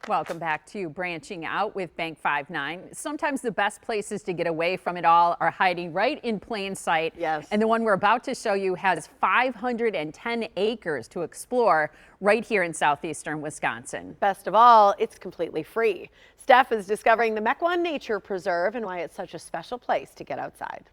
Welcome back to Branching Out with Bank 59. Sometimes the best places to get away from it all are hiding right in plain sight. Yes. And the one we're about to show you has 510 acres to explore right here in southeastern Wisconsin. Best of all, it's completely free. Steph is discovering the Mequon Nature Preserve and why it's such a special place to get outside.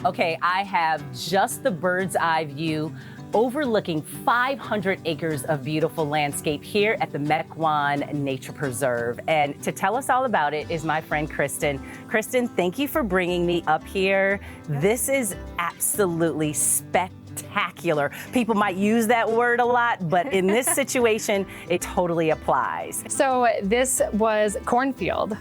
Okay, I have just the bird's eye view overlooking 500 acres of beautiful landscape here at the Mequon Nature Preserve. And to tell us all about it is my friend Kristin. Kristin, thank you for bringing me up here. This is absolutely spectacular. People might use that word a lot, but in this situation, it totally applies. So this was cornfield,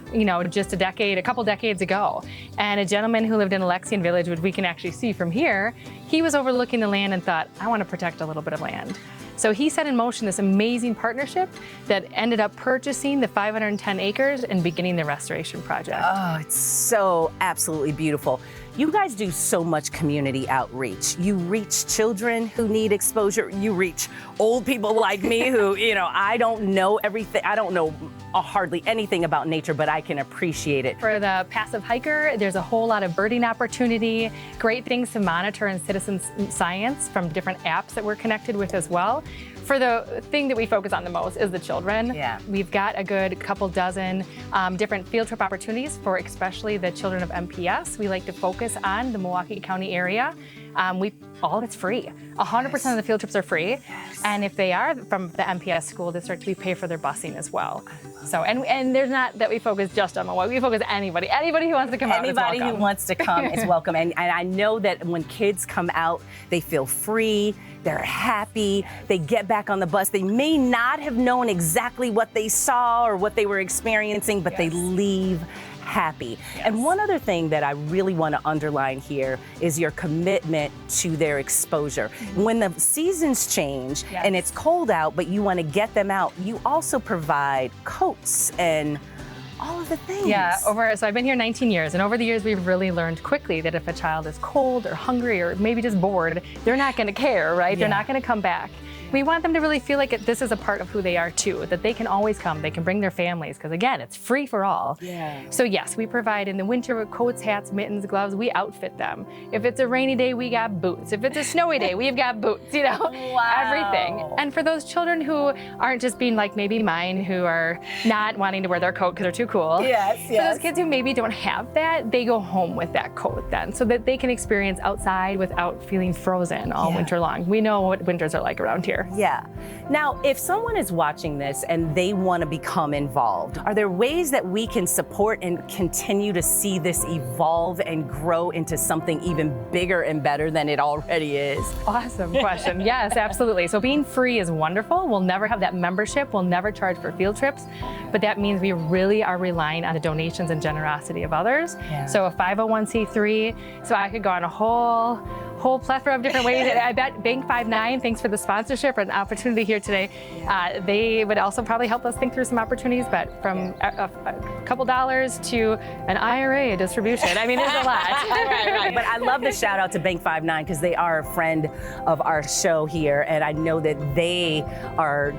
just a couple decades ago. And a gentleman who lived in Alexian Village, which we can actually see from here, he was overlooking the land and thought, I want to protect a little bit of land. So he set in motion this amazing partnership that ended up purchasing the 510 acres and beginning the restoration project. Oh, it's so absolutely beautiful. You guys do so much community outreach. You reach children who need exposure. You reach old people like me who, I don't know everything. I don't know hardly anything about nature, but I can appreciate it. For the passive hiker, there's a whole lot of birding opportunity, great things to monitor in citizen science from different apps that we're connected with as well. For the thing that we focus on the most is the children. Yeah. We've got a good couple dozen different field trip opportunities for especially the children of MPS. We like to focus on the Milwaukee County area. All of it's free. 100% of the field trips are free. Yes. And if they are from the MPS school district, we pay for their busing as well. So, and there's not that we focus just on Milwaukee, we focus on anybody. Anybody who wants to come out is welcome. Anybody who wants to come is welcome. And I know that when kids come out, they feel free, they're happy, they get back on the bus. They may not have known exactly what they saw or what they were experiencing, but they leave happy. Yes. And one other thing that I really want to underline here is your commitment to their exposure. When the seasons change and it's cold out, but you want to get them out, you also provide coats and all of the things. Yeah, so I've been here 19 years, and over the years we've really learned quickly that if a child is cold or hungry or maybe just bored, they're not going to care, right? They're not going to come back. We want them to really feel like this is a part of who they are too, that they can always come, they can bring their families, because again, it's free for all. Yeah. So yes, we provide in the winter with coats, hats, mittens, gloves, we outfit them. If it's a rainy day, we got boots. If it's a snowy day, we've got boots, everything. And for those children who aren't just being like maybe mine, who are not wanting to wear their coat because they're too cool. Yes. For those kids who maybe don't have that, they go home with that coat then, so that they can experience outside without feeling frozen all winter long. We know what winters are like around here. Yeah. Now, if someone is watching this and they want to become involved, are there ways that we can support and continue to see this evolve and grow into something even bigger and better than it already is? Awesome question. Yes, absolutely. So being free is wonderful. We'll never have that membership. We'll never charge for field trips, but that means we really are relying on the donations and generosity of others. Yeah. So a 501c3, so I could go on a whole plethora of different ways. I bet Bank 59, thanks for the sponsorship and opportunity here today. They would also probably help us think through some opportunities, but from a couple dollars to an IRA distribution. I mean, there's a lot. Right. But I love the shout out to Bank 59 because they are a friend of our show here, and I know that they are,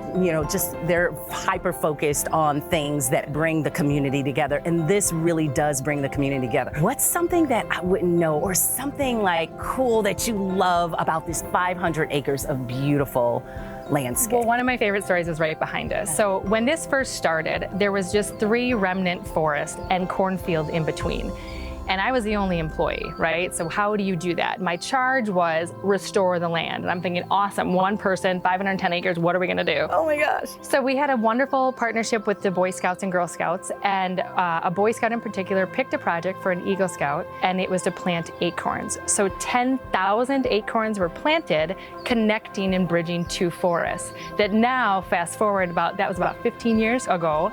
they're hyper focused on things that bring the community together, and this really does bring the community together. What's something that I wouldn't know, or something like cool that you love about this 500 acres of beautiful landscape? Well, one of my favorite stories is right behind us. So when this first started, there was just 3 remnant forests and cornfield in between. And I was the only employee, right? So how do you do that? My charge was restore the land. And I'm thinking, awesome, one person, 510 acres, what are we gonna do? Oh my gosh. So we had a wonderful partnership with the Boy Scouts and Girl Scouts, and a Boy Scout in particular picked a project for an Eagle Scout, and it was to plant acorns. So 10,000 acorns were planted, connecting and bridging 2 forests. That now, fast forward that was about 15 years ago,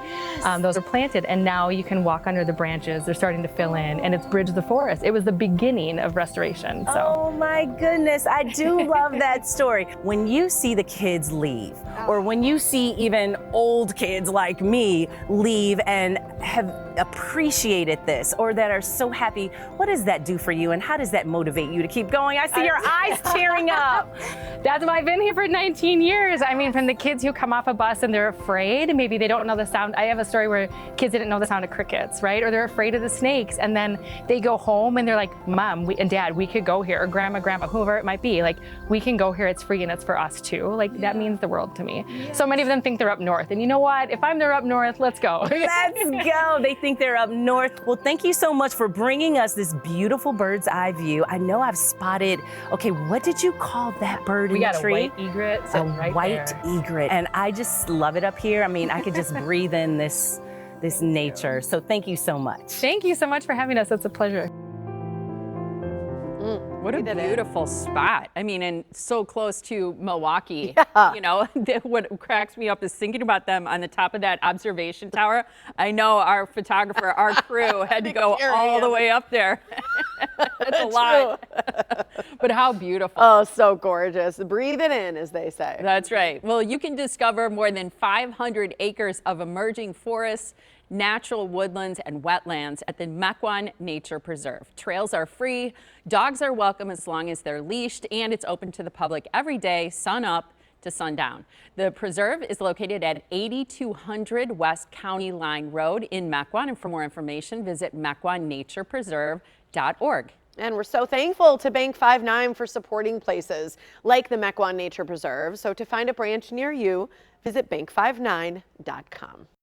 those are planted, and now you can walk under the branches. They're starting to fill in, and that's Bridge the Forest. It was the beginning of restoration. So. Oh my goodness, I do love that story. When you see the kids leave, or when you see even old kids like me leave and have appreciated this, or that are so happy, what does that do for you and how does that motivate you to keep going? I see your eyes tearing up. That's why I've been here for 19 years. I mean, from the kids who come off a bus and they're afraid, maybe they don't know the sound. I have a story where kids didn't know the sound of crickets, right? Or they're afraid of the snakes. And then they go home and they're like, Mom and Dad, we could go here, or Grandma, whoever it might be. Like, we can go here, it's free and it's for us too. Like, that means the world to me. Yes. So many of them think they're up north. And you know what? If I'm there up north, let's go. Let's go. They think they're up north. Well, thank you so much for bringing us this beautiful bird's eye view. I know I've spotted, okay, what did you call that bird in the tree? We got a white egret sitting right white there. egret. And I just love it up here. I mean, I could just breathe in this nature. So thank you so much. Thank you so much for having us. It's a pleasure. What a beautiful spot. I mean, and so close to Milwaukee. Yeah. You know, what cracks me up is thinking about them on the top of that observation tower. I know our photographer, our crew had to go all the way up there. It's a lot. But how beautiful. Oh, so gorgeous. Breathe it in, as they say. That's right. Well, you can discover more than 500 acres of emerging forests, natural woodlands, and wetlands at the Mequon Nature Preserve. Trails are free, dogs are welcome as long as they're leashed, and it's open to the public every day, sun up to sundown. The preserve is located at 8200 West County Line Road in Mequon, and for more information, visit mequonnaturepreserve.org. And we're so thankful to Bank 5 for supporting places like the Mequon Nature Preserve. So to find a branch near you, visit bank59.com.